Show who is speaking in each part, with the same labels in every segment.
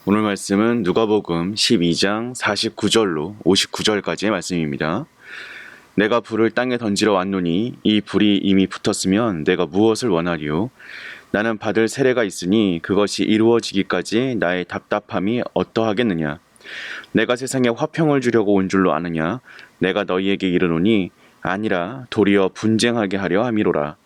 Speaker 1: 오늘 말씀은 누가복음 12장 49절로 59절까지의 말씀입니다. 내가 불을 땅에 던지러 왔노니 이 불이 이미 붙었으면 내가 무엇을 원하리요? 나는 받을 세례가 있으니 그것이 이루어지기까지 나의 답답함이 어떠하겠느냐? 내가 세상에 화평을 주려고 온 줄로 아느냐? 내가 너희에게 이르노니 아니라 도리어 분쟁하게 하려 함이로라.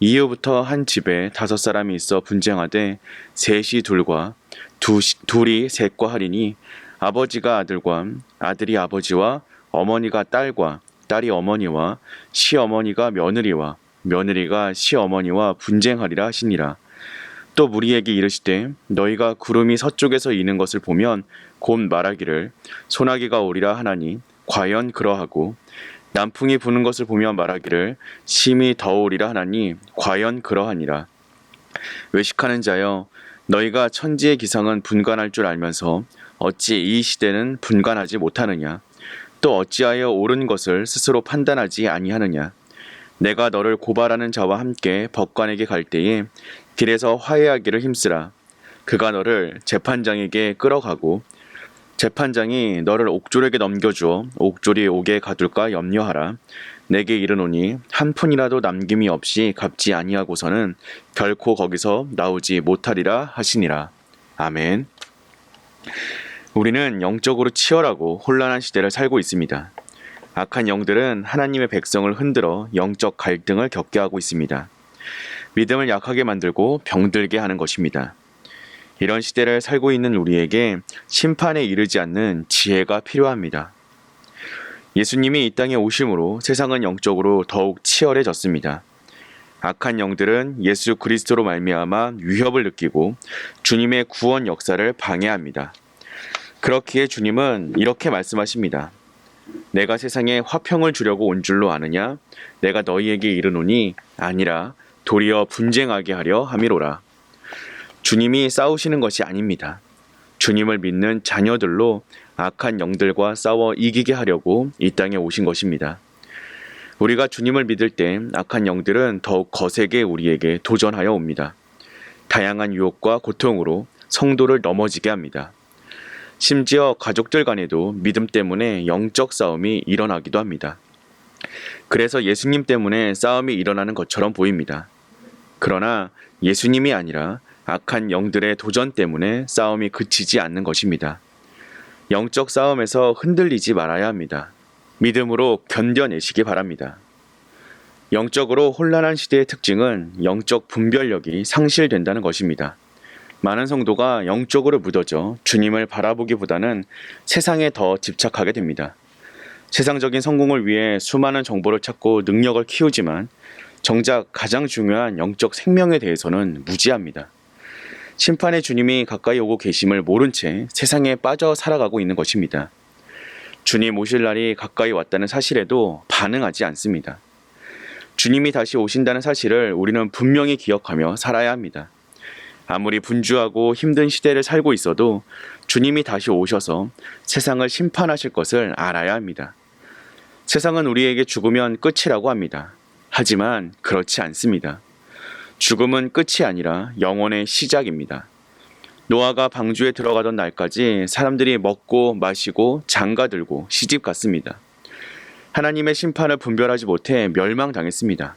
Speaker 1: 이후부터 한 집에 5사람이 있어 분쟁하되 셋이 둘과 둘이 셋과 하리니 아버지가 아들과 아들이 아버지와 어머니가 딸과 딸이 어머니와 시어머니가 며느리와 며느리가 시어머니와 분쟁하리라 하시니라. 또 무리에게 이르시되 너희가 구름이 서쪽에서 이는 것을 보면 곧 말하기를 소나기가 오리라 하나니 과연 그러하고 남풍이 부는 것을 보며 말하기를 심히 더우리라 하나니 과연 그러하니라. 외식하는 자여 너희가 천지의 기상은 분간할 줄 알면서 어찌 이 시대는 분간하지 못하느냐? 또 어찌하여 옳은 것을 스스로 판단하지 아니하느냐? 내가 너를 고발하는 자와 함께 법관에게 갈 때에 길에서 화해하기를 힘쓰라. 그가 너를 재판장에게 끌어가고 재판장이 너를 옥졸에게 넘겨주어 옥졸이 옥에 가둘까 염려하라. 내게 이르노니 한 푼이라도 남김이 없이 갚지 아니하고서는 결코 거기서 나오지 못하리라 하시니라. 아멘. 우리는 영적으로 치열하고 혼란한 시대를 살고 있습니다. 악한 영들은 하나님의 백성을 흔들어 영적 갈등을 겪게 하고 있습니다. 믿음을 약하게 만들고 병들게 하는 것입니다. 이런 시대를 살고 있는 우리에게 심판에 이르지 않는 지혜가 필요합니다. 예수님이 이 땅에 오심으로 세상은 영적으로 더욱 치열해졌습니다. 악한 영들은 예수 그리스도로 말미암아 위협을 느끼고 주님의 구원 역사를 방해합니다. 그렇기에 주님은 이렇게 말씀하십니다. 내가 세상에 화평을 주려고 온 줄로 아느냐? 내가 너희에게 이르노니 아니라 도리어 분쟁하게 하려 함이로라. 주님이 싸우시는 것이 아닙니다. 주님을 믿는 자녀들로 악한 영들과 싸워 이기게 하려고 이 땅에 오신 것입니다. 우리가 주님을 믿을 때 악한 영들은 더욱 거세게 우리에게 도전하여 옵니다. 다양한 유혹과 고통으로 성도를 넘어지게 합니다. 심지어 가족들 간에도 믿음 때문에 영적 싸움이 일어나기도 합니다. 그래서 예수님 때문에 싸움이 일어나는 것처럼 보입니다. 그러나 예수님이 아니라 악한 영들의 도전 때문에 싸움이 그치지 않는 것입니다. 영적 싸움에서 흔들리지 말아야 합니다. 믿음으로 견뎌내시기 바랍니다. 영적으로 혼란한 시대의 특징은 영적 분별력이 상실된다는 것입니다. 많은 성도가 영적으로 묻어져 주님을 바라보기보다는 세상에 더 집착하게 됩니다. 세상적인 성공을 위해 수많은 정보를 찾고 능력을 키우지만 정작 가장 중요한 영적 생명에 대해서는 무지합니다. 심판의 주님이 가까이 오고 계심을 모른 채 세상에 빠져 살아가고 있는 것입니다. 주님 오실 날이 가까이 왔다는 사실에도 반응하지 않습니다. 주님이 다시 오신다는 사실을 우리는 분명히 기억하며 살아야 합니다. 아무리 분주하고 힘든 시대를 살고 있어도 주님이 다시 오셔서 세상을 심판하실 것을 알아야 합니다. 세상은 우리에게 죽으면 끝이라고 합니다. 하지만 그렇지 않습니다. 죽음은 끝이 아니라 영원의 시작입니다. 노아가 방주에 들어가던 날까지 사람들이 먹고 마시고 장가들고 시집 갔습니다. 하나님의 심판을 분별하지 못해 멸망당했습니다.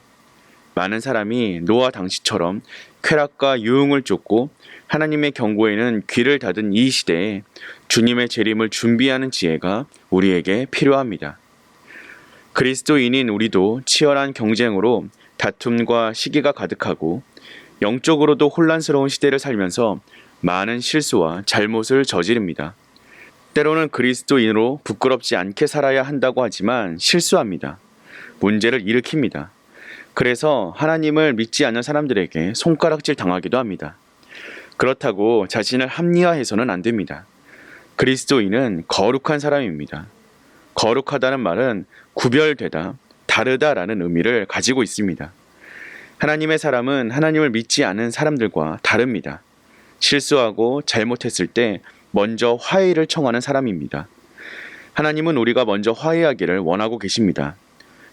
Speaker 1: 많은 사람이 노아 당시처럼 쾌락과 유흥을 쫓고 하나님의 경고에는 귀를 닫은 이 시대에 주님의 재림을 준비하는 지혜가 우리에게 필요합니다. 그리스도인인 우리도 치열한 경쟁으로 다툼과 시기가 가득하고 영적으로도 혼란스러운 시대를 살면서 많은 실수와 잘못을 저지릅니다. 때로는 그리스도인으로 부끄럽지 않게 살아야 한다고 하지만 실수합니다. 문제를 일으킵니다. 그래서 하나님을 믿지 않는 사람들에게 손가락질 당하기도 합니다. 그렇다고 자신을 합리화해서는 안 됩니다. 그리스도인은 거룩한 사람입니다. 거룩하다는 말은 구별되다, 다르다라는 의미를 가지고 있습니다. 하나님의 사람은 하나님을 믿지 않은 사람들과 다릅니다. 실수하고 잘못했을 때 먼저 화해를 청하는 사람입니다. 하나님은 우리가 먼저 화해하기를 원하고 계십니다.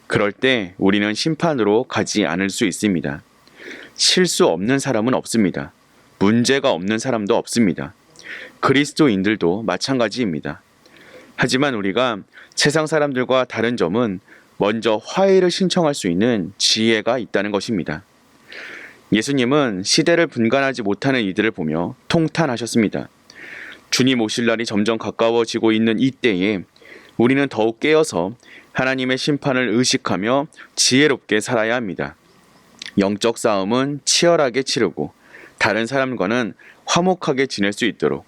Speaker 1: 그럴 때 우리는 심판으로 가지 않을 수 있습니다. 실수 없는 사람은 없습니다. 문제가 없는 사람도 없습니다. 그리스도인들도 마찬가지입니다. 하지만 우리가 세상 사람들과 다른 점은 먼저 화해를 신청할 수 있는 지혜가 있다는 것입니다. 예수님은 시대를 분간하지 못하는 이들을 보며 통탄하셨습니다. 주님 오실 날이 점점 가까워지고 있는 이때에 우리는 더욱 깨어서 하나님의 심판을 의식하며 지혜롭게 살아야 합니다. 영적 싸움은 치열하게 치르고 다른 사람과는 화목하게 지낼 수 있도록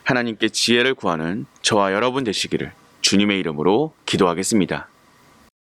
Speaker 1: 하나님께 지혜를 구하는 저와 여러분 되시기를 주님의 이름으로 기도하겠습니다.